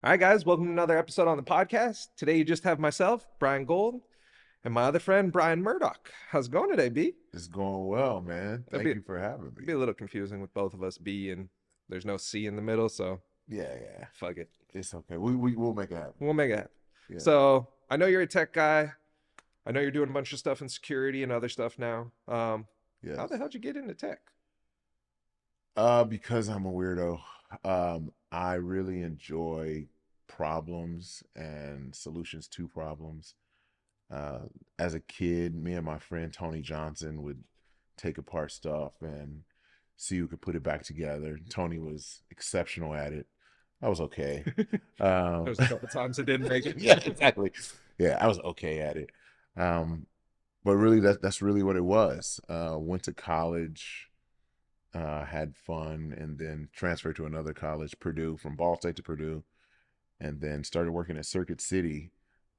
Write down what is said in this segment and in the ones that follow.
All right, guys, welcome to another episode on the podcast. Today you just have myself, Brian Gold, and my other friend, Brian Murdoch. How's it going today, B? It's going well, man. It'll Thank be, you for having it'll be me. a little confusing with both of us, B, and there's no C in the middle, so Yeah, yeah. fuck it. It's okay. We'll make it happen. We'll make it happen. Yeah. So I know you're a tech guy. I know you're doing a bunch of stuff in security and other stuff now. How the Yes. hell did you get into tech? Because I'm a weirdo. I really enjoy problems and solutions to problems. Uh, as a kid, me and my friend Tony Johnson would take apart stuff and see who could put it back together. Tony was exceptional at it. I was okay. Um, There's a couple times I didn't make it. yeah, exactly. Yeah, I was okay at it. Um, but really, that's really what it was. Went to college, had fun, and then transferred to another college, Purdue, from Ball State to Purdue, and then started working at Circuit City.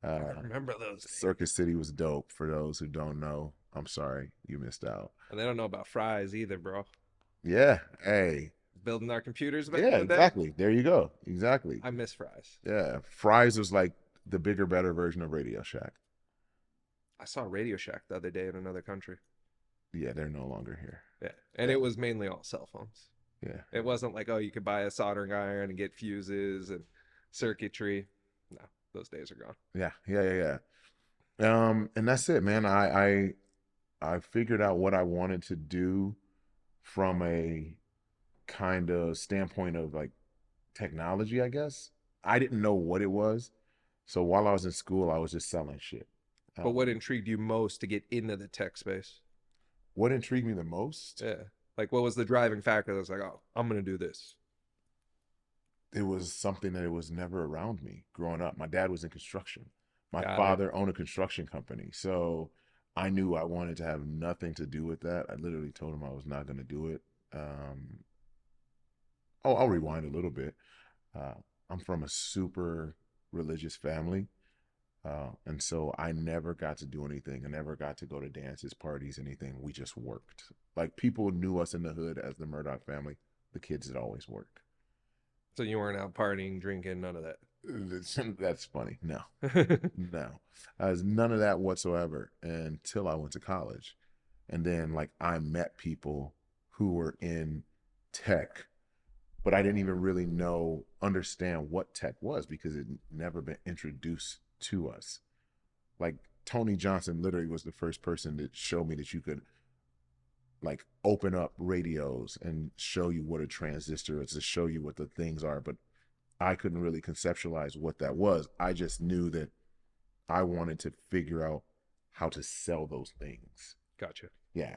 I Uh, remember those days. Circuit City was dope. For those who don't know, I'm sorry you missed out. And they don't know about fries either, bro. Yeah, hey, Building our computers back in yeah, the day. exactly. There you go. Exactly. I miss fries. Yeah, Fry's was like the bigger, better version of Radio Shack. I saw Radio Shack the other day in another country. Yeah, they're no longer here. Yeah. And Yeah, it was mainly all cell phones. yeah, It wasn't like, oh, you could buy a soldering iron and get fuses and circuitry. No, those days are gone. yeah, yeah, yeah, yeah. And that's it, man. I figured out what I wanted to do from a kind of standpoint of like technology, I guess. I didn't know what it was. So while I was in school, I was just selling shit. But what Um, intrigued you most to get into the tech space? what intrigued me the most, Yeah. Like, what was the driving factor that was like, oh, I'm going to do this? it was something that it was never around me growing up. My dad was in construction. My Got it. father owned a construction company. So I knew I wanted to have nothing to do with that. I literally told him I was not going to do it. Oh, I'll rewind a little bit. Uh, I'm from a super religious family. And so I never got to do anything. I never got to go to dances, parties, anything. We just worked. Like people knew us in the hood as the Murdoch family. The kids had always worked. So you weren't out partying, drinking, none of That's funny. No, that. no. Was none of that whatsoever until I went to college. And then like I met people who were in tech, but I didn't even really understand what tech was because it never been introduced to us. Like Tony Johnson literally was the first person that showed me that you could like open up radios and show you what a transistor is, to show you what the things are. But I couldn't really conceptualize what that was. I just knew that I wanted to figure out how to sell those things. Gotcha. Yeah.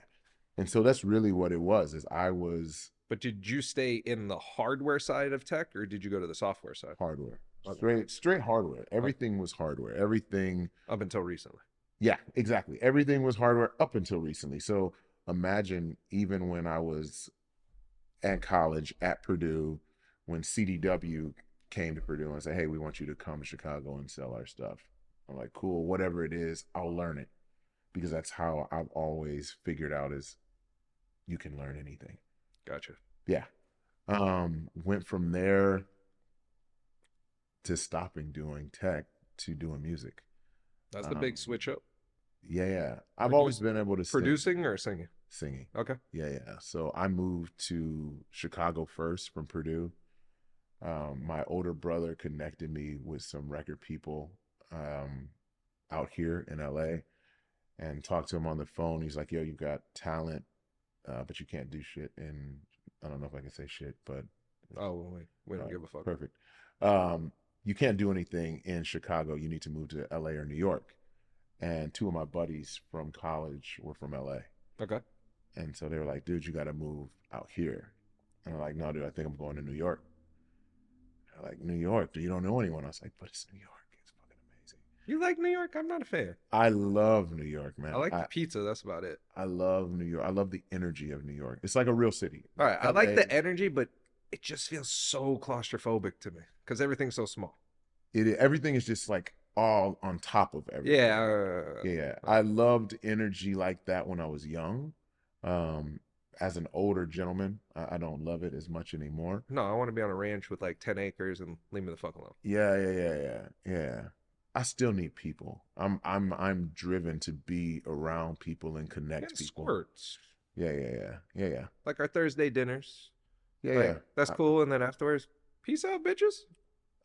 And so that's really what it was, is I was But did you stay in the hardware side of tech or did you go to the software side? hardware. Okay. Straight hardware. Okay. Everything was hardware. Everything. Up until recently. Yeah, exactly. Everything was hardware up until recently. So imagine even when I was at college at Purdue, when CDW came to Purdue and said, "Hey, we want you to come to Chicago and sell our stuff." I'm like, "Cool, whatever it is, I'll learn it," because that's how I've always figured out is you can learn anything. Gotcha. Yeah. Went from there to stopping doing tech to doing music. That's the big Um, switch up. yeah, yeah. I've always Produce, been able to producing or singing? singing. Okay. Yeah, yeah. So I moved to Chicago first from Purdue. My older brother connected me with some record people um, out here in LA and talked to him on the phone. He's like, "Yo, you got talent, but you can't do shit." And I don't know if I can say shit, but Oh, well, we don't uh, give a fuck. perfect. You can't do anything in Chicago. You need to move to LA or New York. And two of my buddies from college were from LA. Okay. And so they were like, "Dude, you got to move out here." And I'm like, "No, dude, I think I'm going to New York." They're like, "New York? You don't know anyone?" I was like, "But it's New York. It's fucking amazing." You like New York? I'm not a fan. I love New York, I man. like the pizza. That's about it. I love New York. I love the energy of New York. It's like a real city. All Like right. I like LA, the energy, but it just feels so claustrophobic to me because everything's so small. everything is just like all on top of everything. Yeah. Yeah, I loved energy like that when I was young. Um, as an older gentleman, I don't love it as much anymore. No, I want to be on a ranch with like 10 acres and leave me the fuck alone. Yeah. I still need people. I'm driven to be around people and Yeah, connect people. squirts. Yeah. Like our Thursday dinners. Yeah. Like, that's cool. And then afterwards, peace out, bitches.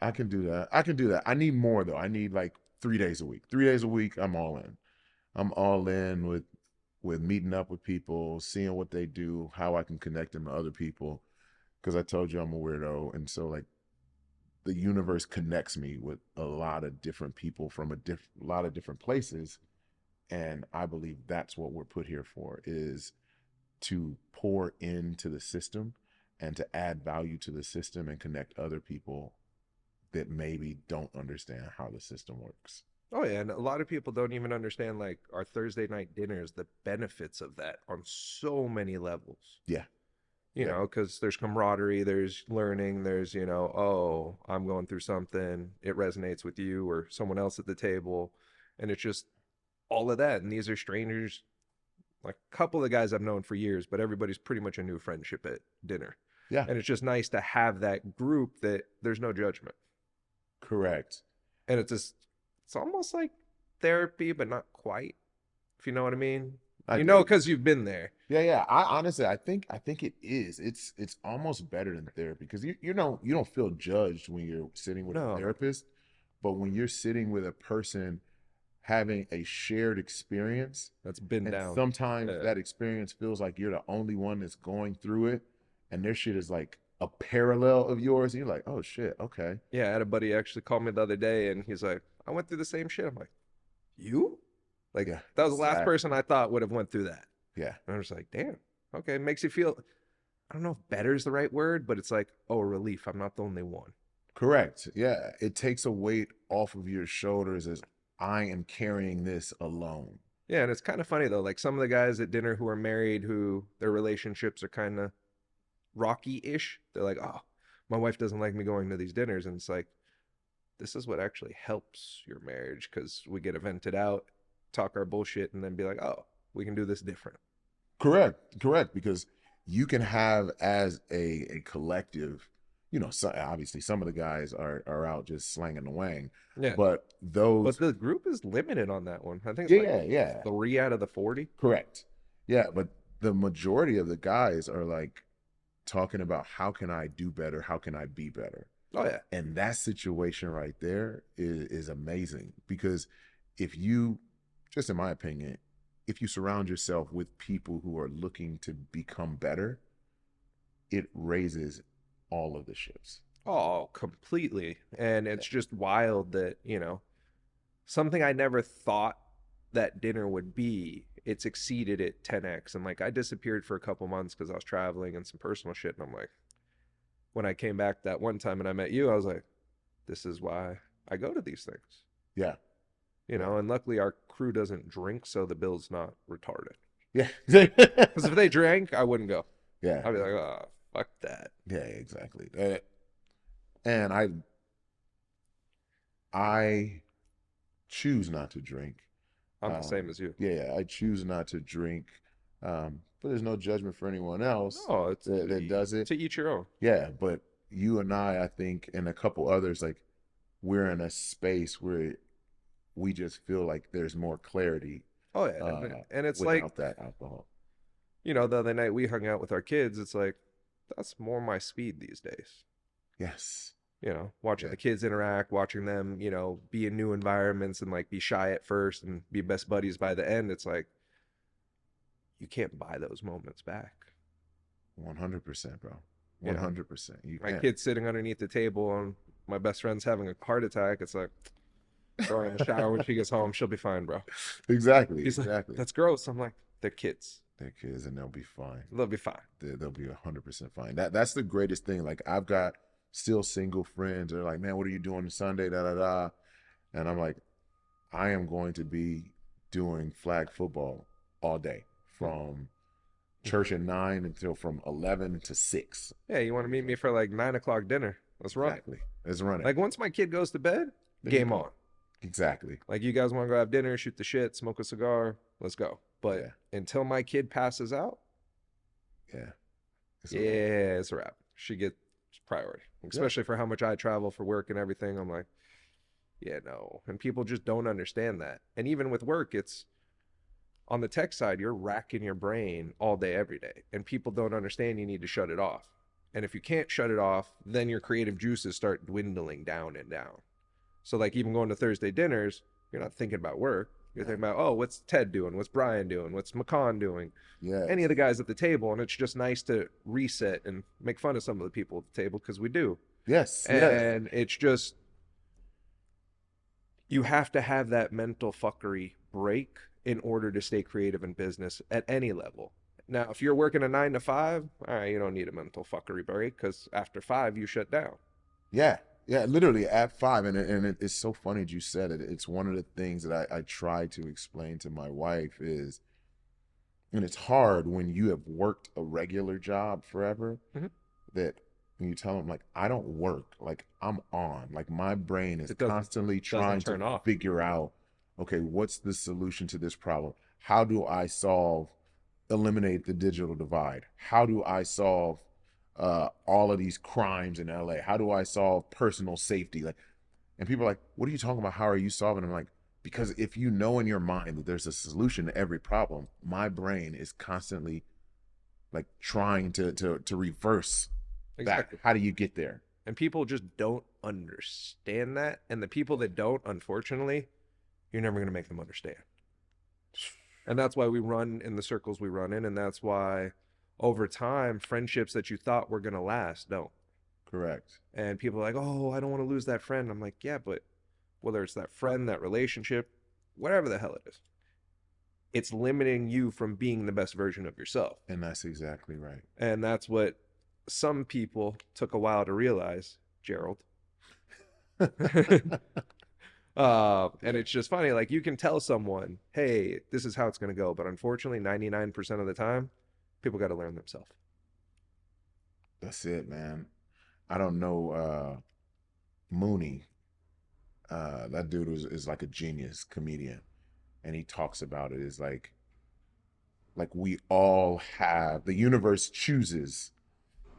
I can do that. I can do that. I need more though. I need like 3 days a week. 3 days a week, I'm all in. I'm all in with meeting up with people, seeing what they do, how I can connect them to other people. Because I told you I'm a weirdo, and so like the universe connects me with a lot of different people from a lot of different places, and I believe that's what we're put here for, is to pour into the system and to add value to the system and connect other people that maybe don't understand how the system works. Oh, yeah. And a lot of people don't even understand like our Thursday night dinners, the benefits of that on so many levels. Yeah, You yeah, know, because there's camaraderie, there's learning, there's, oh, I'm going through something, it resonates with you or someone else at the table. And it's just all of that. And these are strangers, like a couple of guys I've known for years, but everybody's pretty much a new friendship at dinner. yeah. And it's just nice to have that group that there's no judgment. Correct. And it's almost like therapy, but not quite, if you know what I mean. I You know, do. because you've been there. Yeah. I honestly, I think it is. It's almost better than therapy because you don't feel judged when you're sitting with a No, therapist, but when you're sitting with a person having a shared experience, that's been and down. sometimes Yeah. that experience feels like you're the only one that's going through it, and their shit is like a parallel of yours, and you're like, oh shit, okay, Yeah, I had a buddy actually call me the other day and he's like, I went through the same shit. I'm like, you? Like, yeah, that was the last person exactly, I thought would have went through that. yeah, And I was like, damn. Okay, it makes you feel, I don't know if better is the right word, but it's like, oh, relief. I'm not the only one. correct, yeah. It takes a weight off of your shoulders as I am carrying this alone. Yeah, and it's kind of funny though. Like some of the guys at dinner who are married, who their relationships are kind of rocky-ish. They're like, oh, my wife doesn't like me going to these dinners, and it's like, this is what actually helps your marriage because we get to vent it out, talk our bullshit, and then be like, oh, we can do this different. Correct, because you can have as a collective, so obviously some of the guys are out just slanging the wang, Yeah, but but those, the group is limited on that one. I think it's like yeah, 3 out of the 40. correct, yeah, but the majority of the guys are like talking about how can I do better, how can I be better, Oh yeah, and that situation right there is amazing because if you, just in my opinion, if you surround yourself with people who are looking to become better, it raises all of the ships. oh, completely. And Yeah. it's just wild that something I never thought that dinner would be. It's exceeded it 10x. And like I disappeared for a couple months because I was traveling and some personal shit. And I'm like, when I came back that one time and I met you, I was like, this is why I go to these things. Yeah. Yeah. And luckily our crew doesn't drink, so the bill's not retarded. Yeah. Because if they drank, I wouldn't go. Yeah. I'd be like, oh, fuck that. Yeah, exactly. And I choose not to drink. I'm the same as you. Yeah, I choose not to drink. But there's no judgment for anyone else No, it's that does it. to each your own. Yeah, but you and I think, and a couple others, like we're in a space where we just feel like there's more clarity Oh yeah, and it's like, without that alcohol. the other night we hung out with our kids. It's like that's more my speed these days. Yes. Watching Yeah. the kids interact, watching them, be in new environments and like be shy at first and be best buddies by the end. It's like you can't buy those moments back. 100%, bro. You know, 100%. You my can't. kid's sitting underneath the table and my best friend's having a heart attack. It's like throw her in the shower when she gets home. She'll be fine, bro. Exactly. He's like, Exactly. that's gross. I'm like, they're kids. They're kids and they'll be fine. They'll be fine. They'll be 100% fine. That's the greatest thing. Like I've got still single friends. They're like, man, what are you doing Sunday? Da da da. And I'm like, I am going to be doing flag football all day from church at 9 until from 11 to 6. Yeah, you want to meet me for like 9 o'clock dinner? Let's run it. Exactly. Let's run it. Like once my kid goes to bed, There you game go. on. Exactly. Like you guys want to go have dinner, shoot the shit, smoke a cigar, let's go. But Yeah. until my kid passes out, Yeah, it's a wrap. Yeah, it's a wrap. She gets priority, Yeah. especially for how much I travel for work and everything. I'm like, yeah, no. And people just don't understand that. And even with work, it's on the tech side, you're racking your brain all day, every day. And people don't understand you need to shut it off. And if you can't shut it off, then your creative juices start dwindling down and down. So, like, even going to Thursday dinners, you're not thinking about work. You're Yeah. thinking about, oh, what's Ted doing? What's Brian doing? What's McCon doing? Any of the Yes. guys at the table. And it's just nice to reset and make fun of some of the people at the table because we do. Yes. Yes. And it's just, you have to have that mental fuckery break in order to stay creative in business at any level. Now, if you're working a 9 to 5, all right, you don't need a mental fuckery break because after 5, you shut down. Yeah. Yeah. Literally at 5. It's so funny that you said it. It's one of the things that I try to explain to my wife is, and it's hard when you have worked a regular job forever, Mm-hmm. that when you tell them like I don't work, like I'm on, like my brain is It doesn't constantly doesn't trying to turn off. figure out, okay, what's the solution to this problem? How do I solve, eliminate the digital divide? How do I solve all of these crimes in LA? How do I solve personal safety? Like, and people are like, what are you talking about? How are you solving? I'm like, because if you know in your mind that there's a solution to every problem, my brain is constantly like trying to reverse that. Exactly. How do you get there? And people just don't understand that. And the people that don't, unfortunately, you're never going to make them understand. And that's why we run in the circles we run in. And that's why over time, friendships that you thought were going to last don't. Correct. And people are like, oh, I don't want to lose that friend. I'm like, yeah, but whether it's that friend, that relationship, whatever the hell it is, it's limiting you from being the best version of yourself. And that's exactly right. And that's what some people took a while to realize, Gerald. And Yeah, it's just funny. Like, you can tell someone, hey, this is how it's going to go. But unfortunately, 99% of the time, people got to learn themselves. that's it, man. I don't know. Mooney, that dude is like a genius comedian, and he talks about it. Is like we all have, the universe chooses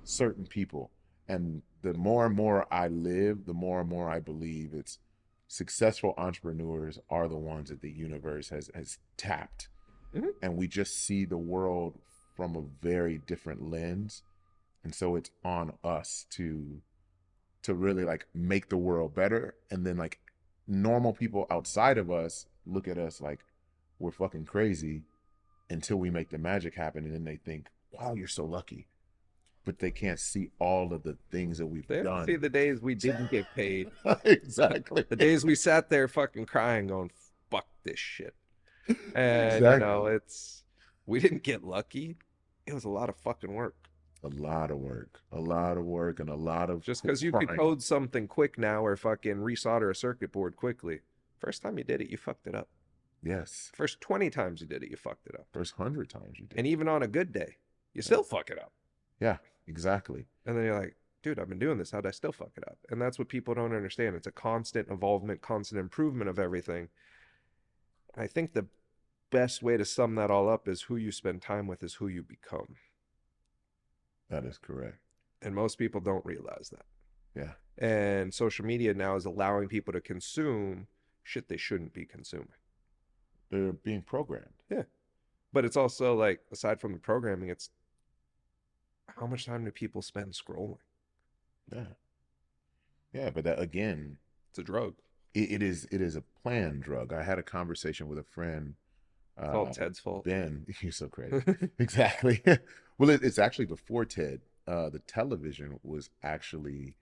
certain people, and the more and more I live, the more and more I believe it's successful entrepreneurs are the ones that the universe has tapped, Mm-hmm. and we just see the world from a very different lens, and so it's on us to really like make the world better, and then like normal people outside of us look at us like we're fucking crazy until we make the magic happen, and then they think, wow, you're so lucky, but they can't see all of the things that we've They don't see done. the days we didn't get paid, Exactly. the days we sat there fucking crying, going, fuck this shit. And, Exactly. we didn't get lucky. It was a lot of fucking work. A lot of work, a lot of work, and a lot of Just because you could crying. code something quick now or fucking resolder a circuit board quickly, first time you did it, you fucked it up. Yes. First 20 times you did it, you fucked it up. First 100 times you did. And even on a good day, you Yeah. still fuck it up. Yeah, exactly. And then you're like, dude, I've been doing this. How'd I still fuck it up? And that's what people don't understand. It's a constant involvement, constant improvement of everything. I think the best way to sum that all up is who you spend time with is who you become. That is correct. And most people don't realize that. Yeah. And social media now is allowing people to consume shit they shouldn't be consuming. They're being programmed. Yeah. But it's also like, aside from the programming, it's how much time do people spend scrolling? Yeah. Yeah, but that again, It's a drug. it is a planned drug. I had a conversation with a friend, It's all uh, Ted's fault. Ben. You're so crazy. Exactly. Well, it's actually before Ted. The television was actually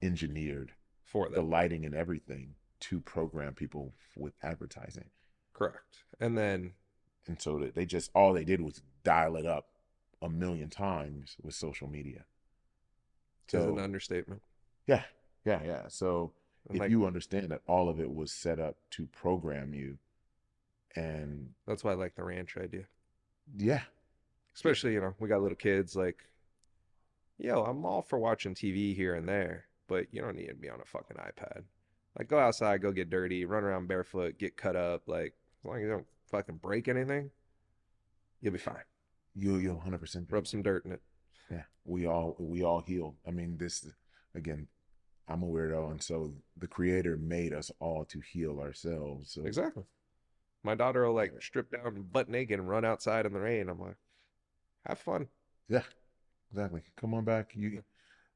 engineered, For the them. lighting and everything, to program people with advertising. Correct. And then, And so that they just, all they did was dial it up a million times with social media. is an So understatement. yeah, yeah, yeah. So And if like, you understand that all of it was set up to program you, and that's why I like the ranch idea. yeah, yeah, Especially, we got little kids. Like, yo, I'm all for watching TV here and there, but you don't need to be on a fucking iPad. Like, go outside, go get dirty, run around barefoot, get cut up. Like, as long as you don't fucking break anything, you'll be fine. You'll 100% be. Rub some dirt in it. Yeah, we all heal. I mean, this again, I'm a weirdo, and so the creator made us all to heal ourselves. So Exactly. My daughter will yeah, like strip down butt naked and run outside in the rain. I'm like, have fun. yeah, exactly. Come on back. You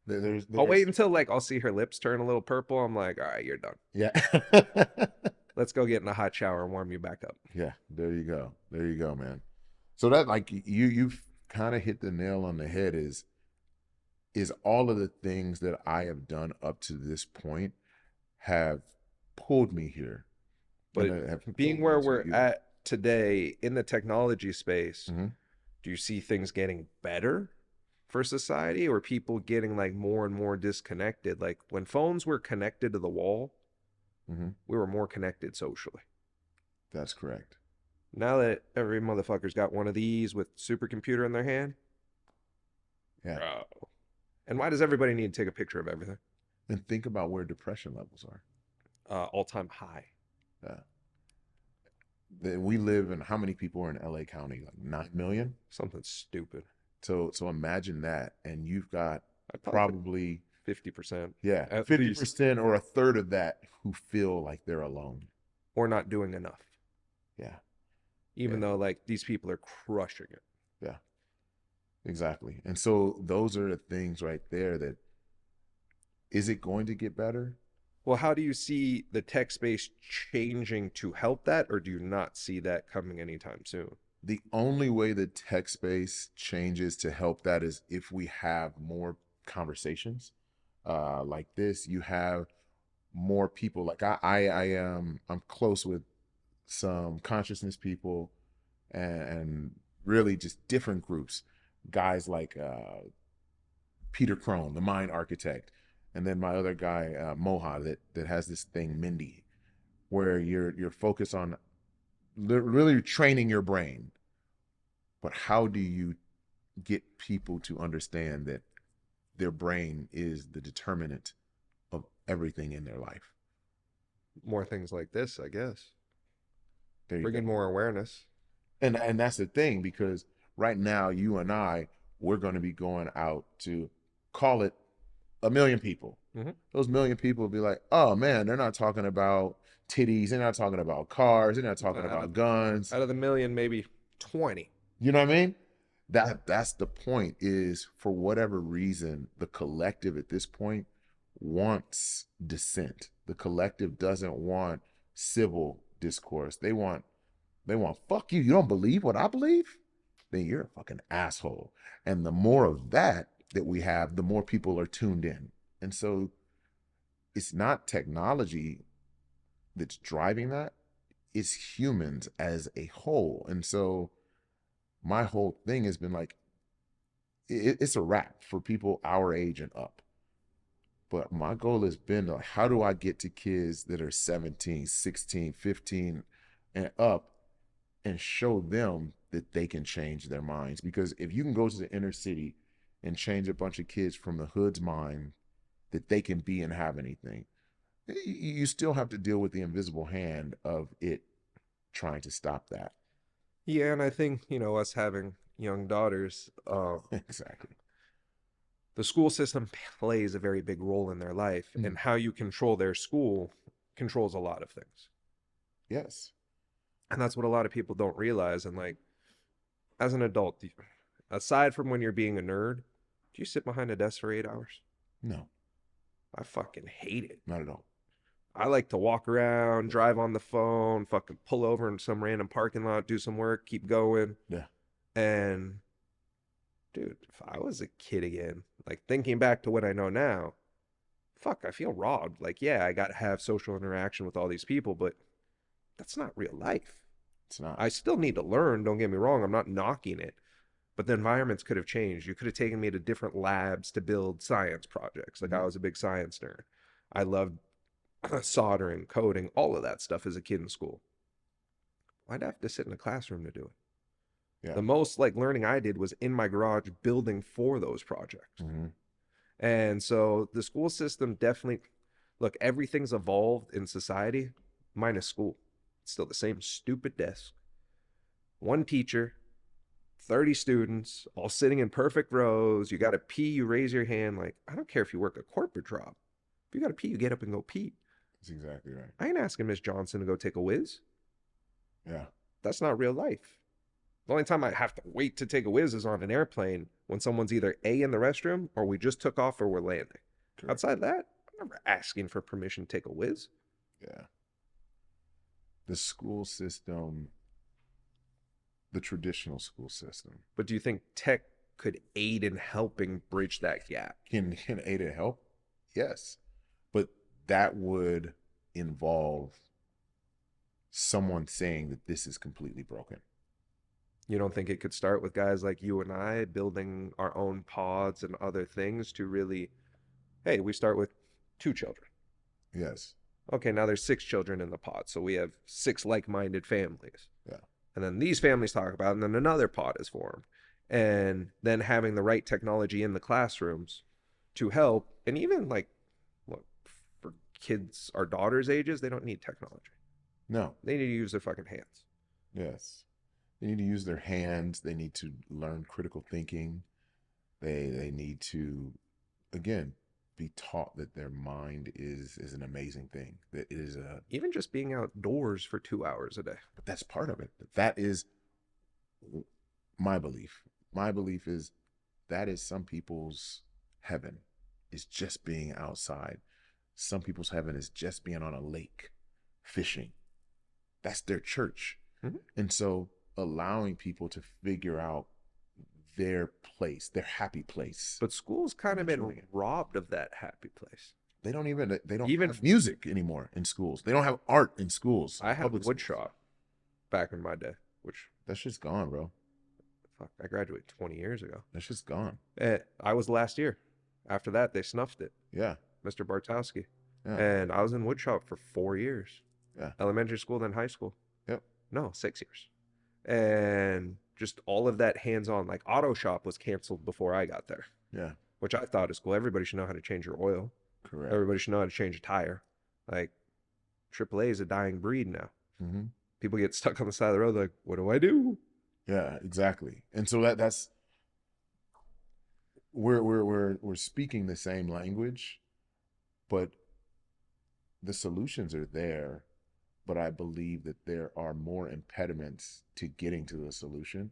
I'll wait there's until like I'll see her lips turn a little purple. I'm like, all right, you're done. yeah. Let's go get in a hot shower and warm you back up. Yeah, there you go. There you go, man. So that like you've kind of hit the nail on the head is all of the things that I have done up to this point have pulled me here and But have being pulled me where to we're you. at today in the technology space, Hmm. do you see things getting better for society or people getting like more and more disconnected? Like when phones were connected to the wall, Hmm. we were more connected socially. That's correct. Now that every motherfucker's got one of these with supercomputer in their hand, Yeah. bro. And why does everybody need to take a picture of everything? And think about where depression levels are. All-time high. Yeah. We live in how many people are in LA County? Like 9 million. Something stupid. So imagine that, and you've got I'd probably say probably 50% yeah at least, 50% or a third of that who feel like they're alone. or not doing enough. Yeah. Even Yeah. though like these people are crushing it. Yeah. Exactly. And so those are the things right there that is it going to get better? Well, how do you see the tech space changing to help that, or do you not see that coming anytime soon? The only way the tech space changes to help that is if we have more conversations like this. You have more people. Like I am. I'm close with some consciousness people and really just different groups. Guys like Peter Crone, the mind architect, and then my other guy Moha that has this thing Mindy, where you're focused on really training your brain. But how do you get people to understand that their brain is the determinant of everything in their life? More things like this, I guess. There you Bringing go. more awareness. And that's the thing, because right now you and I, we're going to be going out to call it 1 million people. Hmm. Those 1 million people will be like, oh man, they're not talking about titties, they're not talking about cars, they're not talking Out of about guns. out of the million, maybe 20. You know what I mean? That's the point, is for whatever reason, the collective at this point wants dissent. The collective doesn't want civil discourse. They want fuck you. You don't believe what I believe? Then you're a fucking asshole. And the more of that we have, the more people are tuned in. And so it's not technology that's driving that, it's humans as a whole. And so my whole thing has been like, it's a wrap for people our age and up. But my goal has been like, how do I get to kids that are 17, 16, 15 and up and show them that they can change their minds? Because if you can go to the inner city and change a bunch of kids from the hood's mind that they can be and have anything, you still have to deal with the invisible hand of it trying to stop that. Yeah, and I think, us having young daughters, Exactly. the school system plays a very big role in their life, Mm. and how you control their school controls a lot of things. Yes. And that's what a lot of people don't realize. And like, as an adult, aside from when you're being a nerd, do you sit behind a desk for 8 hours? No, I fucking hate it. not at all. I like to walk around, drive on the phone, fucking pull over in some random parking lot, do some work, keep going. Yeah. And dude, if I was a kid again, like thinking back to what I know now, fuck, I feel robbed. Like, yeah, I got to have social interaction with all these people, but that's not real life. It's not. I still need to learn, don't get me wrong, I'm not knocking it. But the environments could have changed. You could have taken me to different labs to build science projects. Like, I was a big science nerd. I loved soldering, coding, all of that stuff as a kid in school. I'd have to sit in a classroom to do it. Yeah. The most like learning I did was in my garage building for those projects. Mm-hmm. And so the school system definitely, look, everything's evolved in society, minus school. It's still the same stupid desk. One teacher, 30 students all sitting in perfect rows. You got to pee, you raise your hand. Like, I don't care if you work a corporate job. If you got to pee, you get up and go pee. That's exactly right. I ain't asking Miss Johnson to go take a whiz. Yeah. That's not real life. The only time I have to wait to take a whiz is on an airplane when someone's either A, in the restroom, or we just took off or we're landing. Correct. Outside that, I'm never asking for permission to take a whiz. Yeah. The school system, the traditional school system, But do you think tech could aid in helping bridge that gap? can aid and help? Yes. But that would involve someone saying that this is completely broken. You don't think it could start with guys like you and I building our own pods and other things to really, hey, we start with 2 children. Yes. Okay, now there's 6 children in the pod. So we have 6 like-minded families. Yeah. And then these families talk about it, and then another pod is formed. And then having the right technology in the classrooms to help. And even like, look, for kids, our daughters' ages, they don't need technology. No. They need to use their fucking hands. Yes. They need to use their hands. They need to learn critical thinking. They need to, again, be taught that their mind is an amazing thing. That it is a Even just being outdoors for 2 hours a day. But that's part of it. That is my belief. My belief is that is some people's heaven, is just being outside. Some people's heaven is just being on a lake fishing. That's their church. Mm-hmm. And so allowing people to figure out their place, their happy place. But school's kind of been robbed of that happy place. They don't Even have music anymore in schools. They don't have art in schools. I had public schools. woodshop back in my day, which That shit's gone, bro. fuck, I graduated 20 years ago. That shit's gone. I was last year. After that, they snuffed it, Yeah. Mr. Bartowski. Yeah. And I was in woodshop for 4 years. Yeah. Elementary school, then high school. Yep. No, 6 years. And just all of that hands-on, like auto shop was canceled before I got there. Yeah. Which I thought is cool. Everybody should know how to change your oil. Correct. Everybody should know how to change a tire. Like AAA is a dying breed now. Mm-hmm. People get stuck on the side of the road like, what do I do? Yeah, exactly. And so that's we're speaking the same language, but the solutions are there. But I believe that there are more impediments to getting to the solution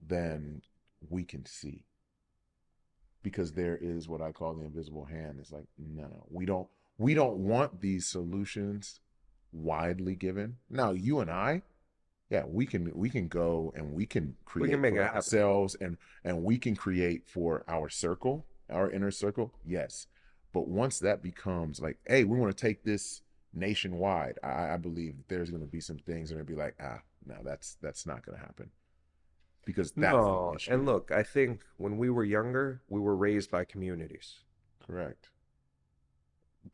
than we can see. Because there is what I call the invisible hand. It's like, no, we don't want these solutions widely given. Now, you and I, yeah, we can go and we can create make for it happen. ourselves and we can create for our circle, our inner circle, yes. But once that becomes like, hey, we want to take this nationwide, I believe there's going to be some things that are going to be like, no, that's not going to happen. Because that's No, the issue. and look, I think when we were younger, we were raised by communities. Correct.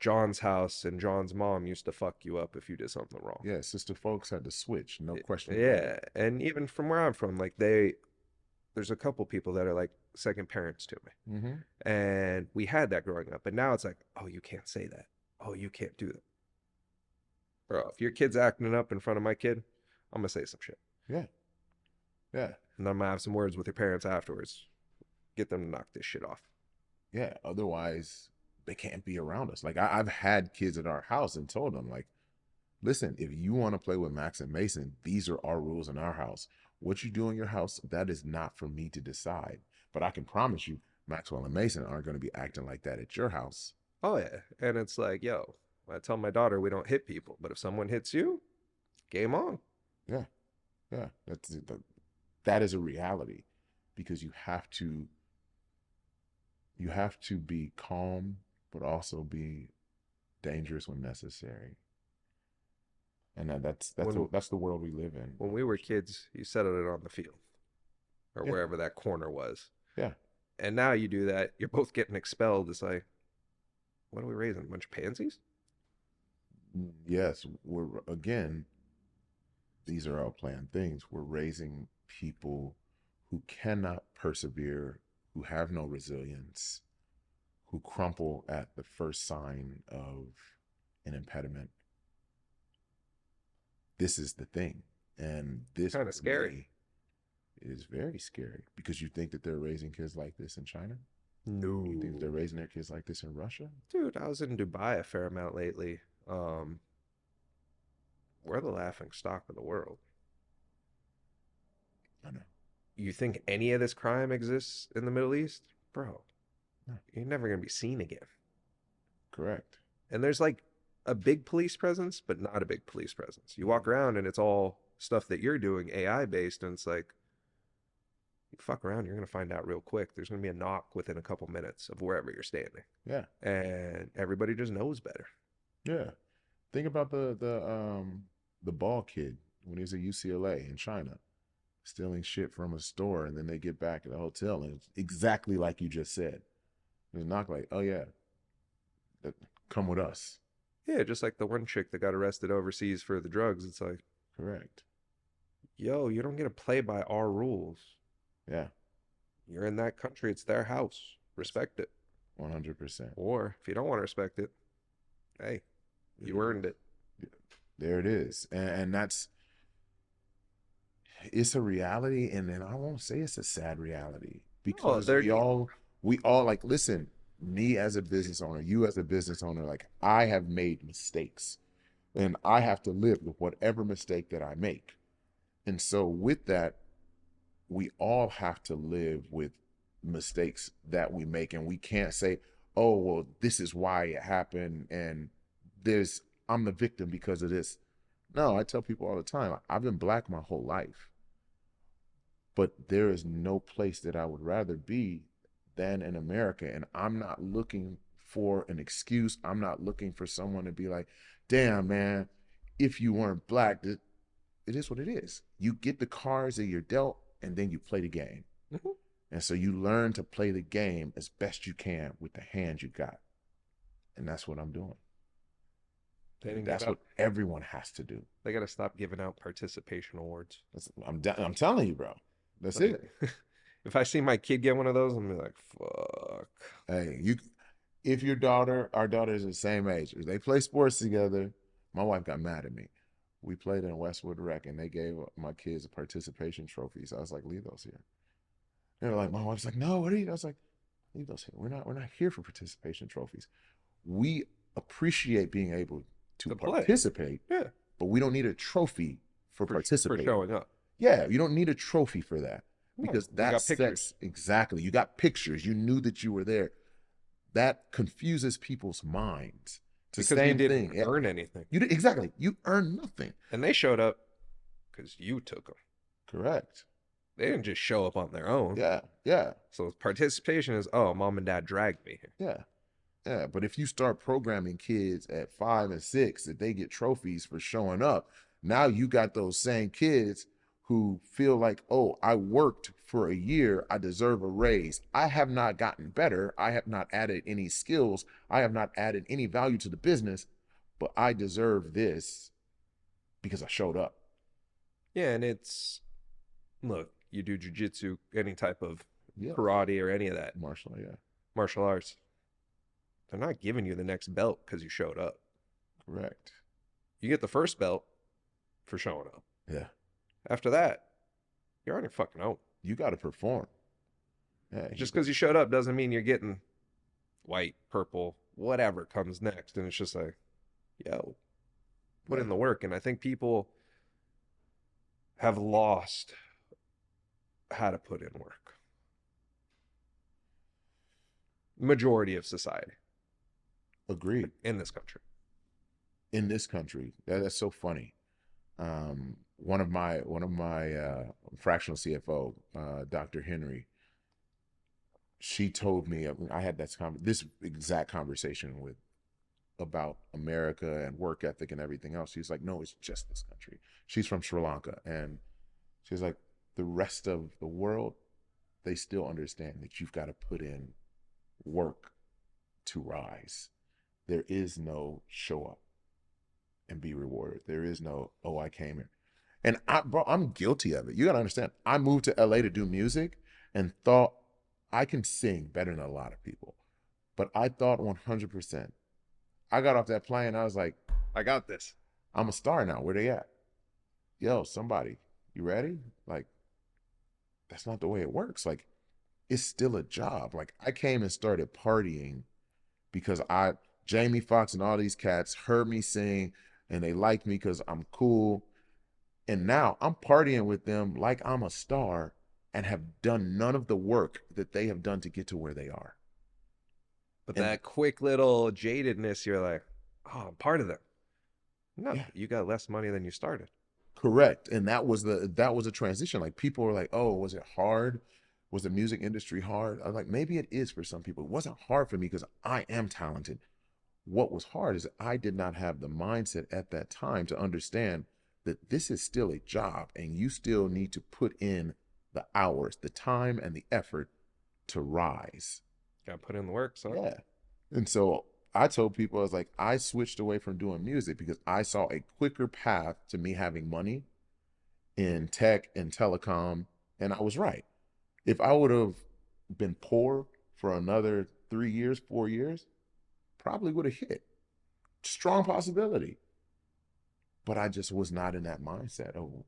John's house and John's mom used to fuck you up if you did something wrong. Yeah, sister folks had to switch, no question. Yeah, and even from where I'm from, like there's a couple people that are like second parents to me. Mm-hmm. And we had that growing up, but now it's like, oh, you can't say that. Oh, you can't do that. Bro, if your kid's acting up in front of my kid, I'm gonna say some shit. Yeah. Yeah. And I'm gonna have some words with your parents afterwards. Get them to knock this shit off. Yeah. Otherwise, they can't be around us. Like I've had kids at our house and told them, like, listen, if you want to play with Max and Mason, these are our rules in our house. What you do in your house, that is not for me to decide. But I can promise you, Maxwell and Mason aren't going to be acting like that at your house. Oh yeah. And it's like, yo, I tell my daughter we don't hit people, but if someone hits you, game on. Yeah. Yeah. That is a reality, because you have to be calm, but also be dangerous when necessary. And that's the world we live in. When we were kids, you settled it on the field or wherever that corner was. Yeah. And now you do that, you're both getting expelled. It's like, what are we raising? A bunch of pansies? Yes, these are all planned things. We're raising people who cannot persevere, who have no resilience, who crumple at the first sign of an impediment. This is the thing. And this Kind of scary. It is very scary because you think that they're raising kids like this in China. You think that they're No. raising their kids like this in Russia. Dude, I was in Dubai a fair amount lately. Um, we're the laughing stock of the world. I know. You think any of this crime exists in the Middle East? Bro, No. you're never going to be seen again. Correct. And there's like a big police presence, but not a big police presence. You walk around and it's all stuff that you're doing AI based, and it's like, you fuck around, you're going to find out real quick. There's going to be a knock within a couple minutes of wherever you're standing. Yeah. And everybody just knows better. Yeah. Think about the ball kid when he was at UCLA in China, stealing shit from a store, and then they get back at the hotel and it's exactly like you just said. They knock like, oh yeah, come with us. Yeah, just like the one chick that got arrested overseas for the drugs. It's like, Correct. yo, you don't get to play by our rules. Yeah. You're in that country, it's their house. Respect it. 100%. Or if you don't want to respect it, hey, you earned it. There it is. And that's, it's a reality. And then I won't say it's a sad reality because they're we all like, listen, me as a business owner, you as a business owner, like I have made mistakes and I have to live with whatever mistake that I make. And so with that, we all have to live with mistakes that we make. And we can't say, oh, well, this is why it happened. And I'm the victim because of this. No, I tell people all the time, I've been black my whole life. But there is no place that I would rather be than in America. And I'm not looking for an excuse. I'm not looking for someone to be like, damn, man, if you weren't black, it is what it is. You get the cards that you're dealt, and then you play the game. Mm-hmm. And so you learn to play the game as best you can with the hand you got. And that's what I'm doing. That's what everyone has to do. They got to stop giving out participation awards. I'm telling you, bro. That's it. If I see my kid get one of those, I'm gonna be like, fuck. Hey, if our daughter is the same age, if they play sports together, my wife got mad at me. We played in Westwood Rec and they gave my kids a participation trophy. So I was like, leave those here. They're like, my wife's like, no, what are you? I was like, leave those here. We're not here for participation trophies. We appreciate being able to participate, yeah, but we don't need a trophy for participating. For showing up. Yeah, you don't need a trophy for that because that sets exactly. You got pictures. You knew that you were there. That confuses people's minds. It's the same thing. You didn't earn anything. You did exactly. You earned nothing. And they showed up because you took them. Correct. They didn't just show up on their own. Yeah, yeah. So participation is, oh, mom and dad dragged me here. Yeah, yeah. But if you start programming kids at 5 and 6 that they get trophies for showing up, now you got those same kids who feel like, oh, I worked for a year, I deserve a raise. I have not gotten better. I have not added any skills. I have not added any value to the business, but I deserve this because I showed up. Yeah, and it's, look, you do jujitsu, any type of karate or any of that. Martial arts. They're not giving you the next belt because you showed up. Correct. You get the first belt for showing up. Yeah. After that, you're on your fucking own. You got to perform. Yeah, just because you showed up doesn't mean you're getting white, purple, whatever comes next. And it's just like, yo, put in the work. And I think people have lost how to put in work. Majority of society. Agreed. In this country. In this country. That's so funny. One of my fractional CFO, Dr. Henry, she told me, I had this exact conversation about America and work ethic and everything else. She's like, no, it's just this country. She's from Sri Lanka. And she's like, the rest of the world, they still understand that you've got to put in work to rise. There is no show up and be rewarded. There is no, oh, I came here. And I'm guilty of it. You got to understand, I moved to LA to do music and thought I can sing better than a lot of people. But I thought 100%. I got off that plane. I was like, I got this. I'm a star now. Where they at? Yo, somebody, you ready? Like, that's not the way it works. Like, it's still a job. Like, I came and started partying because Jamie Foxx and all these cats heard me sing and they liked me because I'm cool. And now I'm partying with them like I'm a star and have done none of the work that they have done to get to where they are. But And that quick little jadedness, you're like, oh, I'm part of them. No, yeah, you got less money than you started. correct. And that was a transition. Like, people were like, "Oh, was it hard? Was the music industry hard?" I was like, maybe it is for some people. It wasn't hard for me because I am talented. What was hard is I did not have the mindset at that time to understand that this is still a job and you still need to put in the hours, the time, and the effort to rise. Got to put in the work, son. Yeah. And so I told people, I was like, I switched away from doing music because I saw a quicker path to me having money in tech and telecom. And I was right. If I would have been poor for another 3 years, 4 years, probably would have hit. Strong possibility. But I just was not in that mindset. Oh,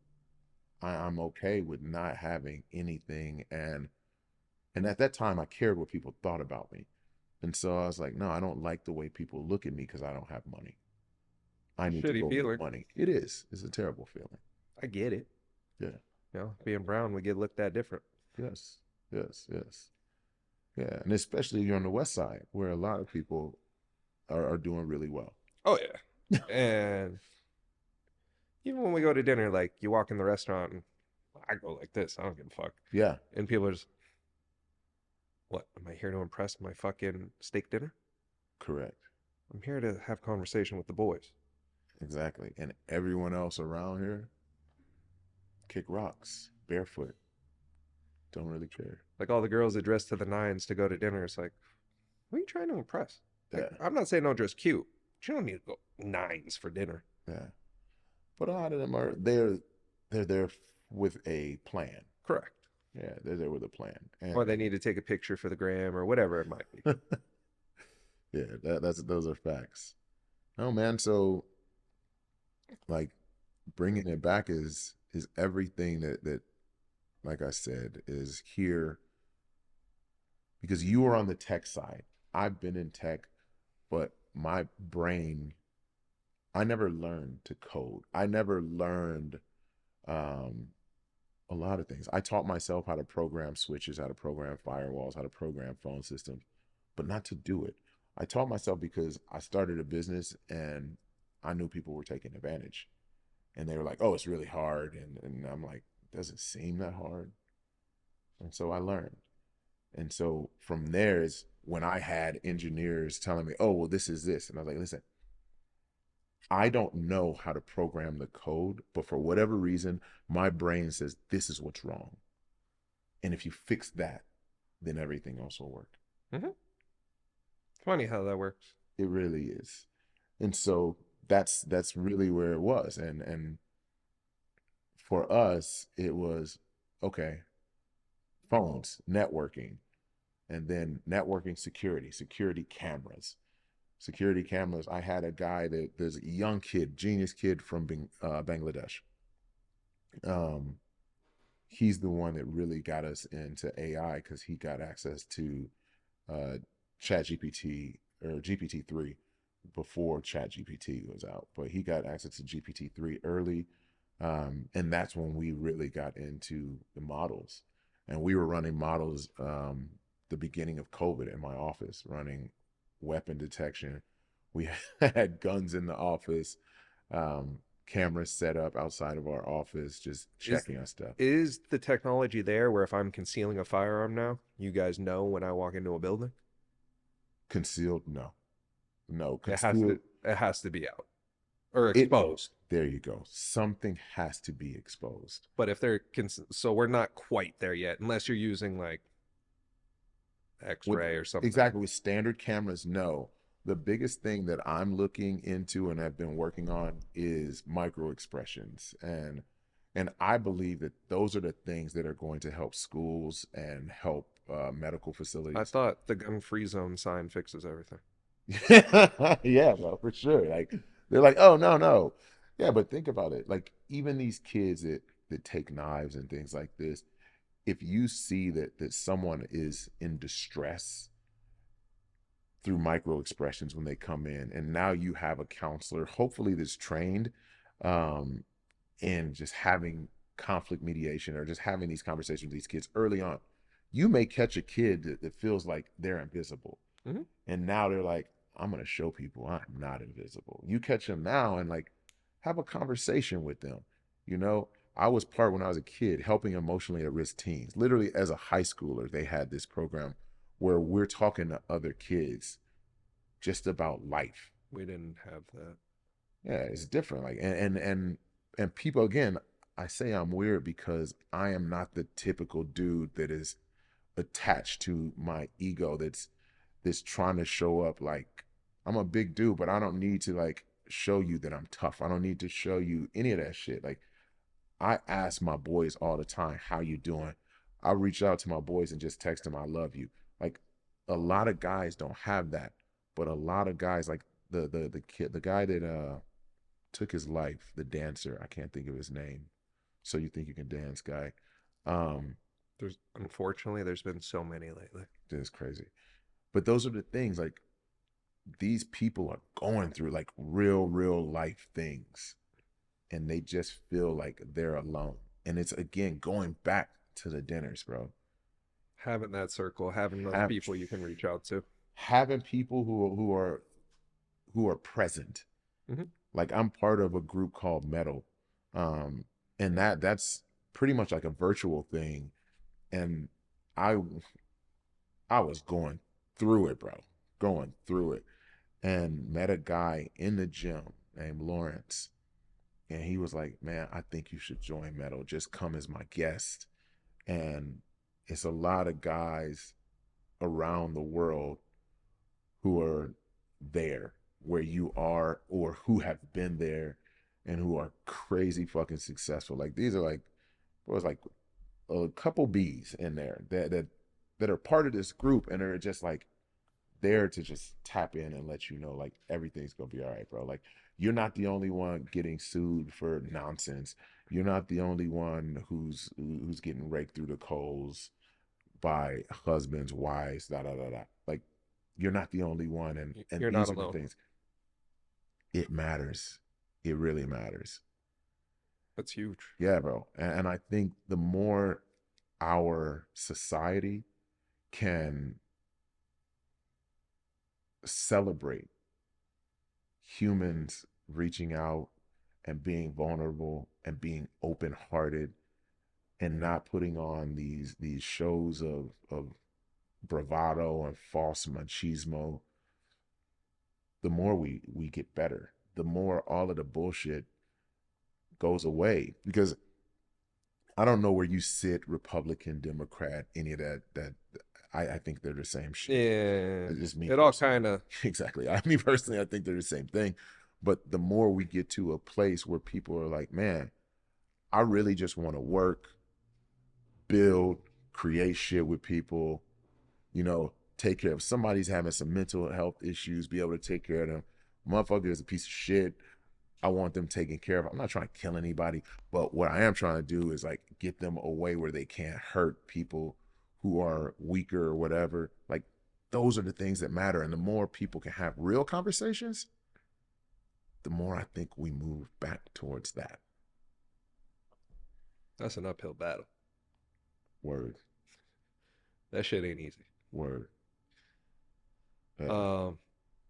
I'm okay with not having anything. And at that time I cared what people thought about me. And so I was like, no, I don't like the way people look at me because I don't have money. I need to Shitty go make feeling. money. It is. It's a terrible feeling. I get it. Yeah. You know, being brown, we get looked at different. Yes. Yes. Yes. Yeah. And especially you're on the west side where a lot of people are doing really well. Oh, yeah. And even when we go to dinner, like you walk in the restaurant and I go like this. I don't give a fuck. Yeah. And people are just, what? Am I here to impress my fucking steak dinner? Correct. I'm here to have conversation with the boys. Exactly. And everyone else around here kick rocks barefoot. Don't really care. Like all the girls that dress to the nines to go to dinner. It's like, who are you trying to impress? Like, Yeah. I'm not saying don't dress cute, but you don't need to go nines for dinner. Yeah. But a lot of them are they're there with a plan. Correct. Yeah, they're there with a plan. Or they need to take a picture for the gram or whatever it might be. Yeah, that's those are facts. Oh man, so like bringing it back is everything that like I said is here because you are on the tech side. I've been in tech, but my brain, I never learned to code. I never learned um, a lot of things. I taught myself how to program switches, how to program firewalls, how to program phone systems, but not to do it. I taught myself because I started a business and I knew people were taking advantage. And they were like, oh, it's really hard. And I'm like, doesn't seem that hard. And so I learned. And so from there is when I had engineers telling me, oh, well, this is this. And I was like, listen, I don't know how to program the code, but for whatever reason, my brain says this is what's wrong. And if you fix that, then everything else will work. Mm-hmm. Funny how that works. It really is. And so that's really where it was. And for us, it was okay, phones, networking, and then networking security cameras. Security cameras. I had a guy there's a young kid, genius kid from Bangladesh. Um, he's the one that really got us into AI because he got access to uh, Chat GPT or GPT-3 before Chat GPT was out, but he got access to GPT-3 early. And that's when we really got into the models. And we were running models the beginning of COVID in my office, running weapon detection. We had guns in the office, cameras set up outside of our office, just Is checking our stuff. is the technology there where if I'm concealing a firearm now, you guys know when I walk into a building? Concealed? No, no, It has to concealed. it has to be out or It, exposed. there you go. Something has to be exposed. But if they're so we're not quite there yet, unless you're using like With X-ray or something. exactly with standard cameras, no. The biggest thing that I'm looking into and have been working on is micro expressions. And I believe that those are the things that are going to help schools and help medical I facilities. thought the gun-free zone sign fixes everything. Yeah, bro, for sure. Like they're like, oh no, no. Yeah, but think about it. Like even these kids that take knives and things like this, if you see that someone is in distress through micro expressions when they come in, and now you have a counselor, hopefully that's trained um, in just having conflict mediation or just having these conversations with these kids early on. You may catch a kid that feels like they're invisible. Mm-hmm. And now they're like, I'm going to show people I'm not invisible. You catch them now and like have a conversation with them. You know, I was part when I was a kid helping emotionally at risk teens. Literally, as a high schooler, they had this program where we're talking to other kids just about life. We didn't have that. Yeah, it's different. Like, and people, again, I say I'm weird because I am not the typical dude that is attached to my ego that's trying to show up like I'm a big dude, but I don't need to like show you that I'm tough. I don't need to show you any of that shit. Like I ask my boys all the time, how you doing? I reach out to my boys and just text them, I love you. Like a lot of guys don't have that, but a lot of guys like the kid, the guy that took his life, the dancer, I can't think of his name. So you think you can dance guy. Um, There's unfortunately there's been so many lately. it's crazy. But those are the things like these people are going through like real life things and they just feel like they're alone. And it's again going back to the dinners, bro. Having that circle, having those Have, people you can reach out to. having people who are present. Mm-hmm. Like I'm part of a group called Metal. Um, and that's pretty much like a virtual thing. And I I was going through it, bro. Going through it. And met a guy in the gym named Lawrence. And he was like, man, I think you should join Metal. Just come as my guest. And it's a lot of guys around the world who are there where you are or who have been there and who are crazy fucking successful. Like these are like, it was like a couple B's in there that are part of this group and are just like there to just tap in and let you know like everything's gonna be all right, bro. Like you're not the only one getting sued for nonsense. You're not the only one who's getting raked through the coals by husbands, wives, da da da da. Like you're not the only one, and You're not these are the alone. things. It matters. It really matters. That's huge. Yeah, bro. And I think the more our society can celebrate humans reaching out and being vulnerable and being open-hearted and not putting on these shows of bravado and false machismo, the more we get better, the more all of the bullshit goes away. Because I don't know where you sit, Republican, Democrat, any of that. I think they're the same shit. Yeah. It's just me It all personally. kind of, Exactly. I mean, personally, I think they're the same thing. But the more we get to a place where people are like, man, I really just want to work, build, create shit with people, take care of somebody's having some mental health issues, be able to take care of them. Motherfucker is a piece of shit. I want them taken care of. I'm not trying to kill anybody, but what I am trying to do is like get them away where they can't hurt people who are weaker or whatever. Like those are the things that matter. And the more people can have real conversations, the more I think we move back towards that. that's an uphill battle. Word, That shit ain't easy. word. Yeah. Um,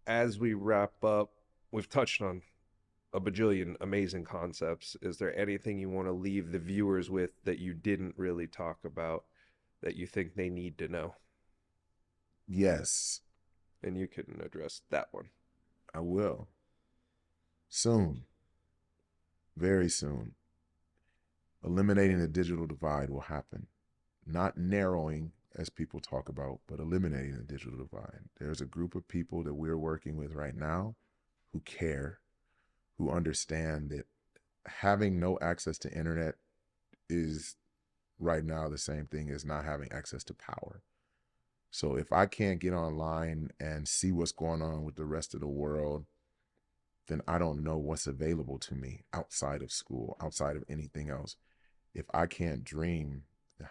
as we wrap up, we've touched on a bajillion amazing concepts. Is there anything you want to leave the viewers with that you didn't really talk about that you think they need to know? Yes, And you can address that one. I will. Soon, very soon, eliminating the digital divide will happen. Not narrowing, as people talk about, but eliminating the digital divide. There's a group of people that we're working with right now who care, who understand that having no access to internet is right now the same thing as not having access to power. So if I can't get online and see what's going on with the rest of the world, then I don't know what's available to me outside of school, outside of anything else. If I can't dream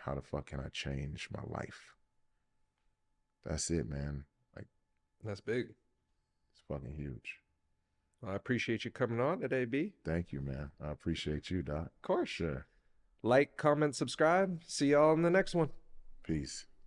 how the fuck can I change my life? That's it, man. Like, That's big. it's fucking huge. Well, I appreciate you coming on today, B. Thank you, man. I appreciate you, Doc. Of course. Sure. Like, comment, subscribe. See y'all in the next one. Peace.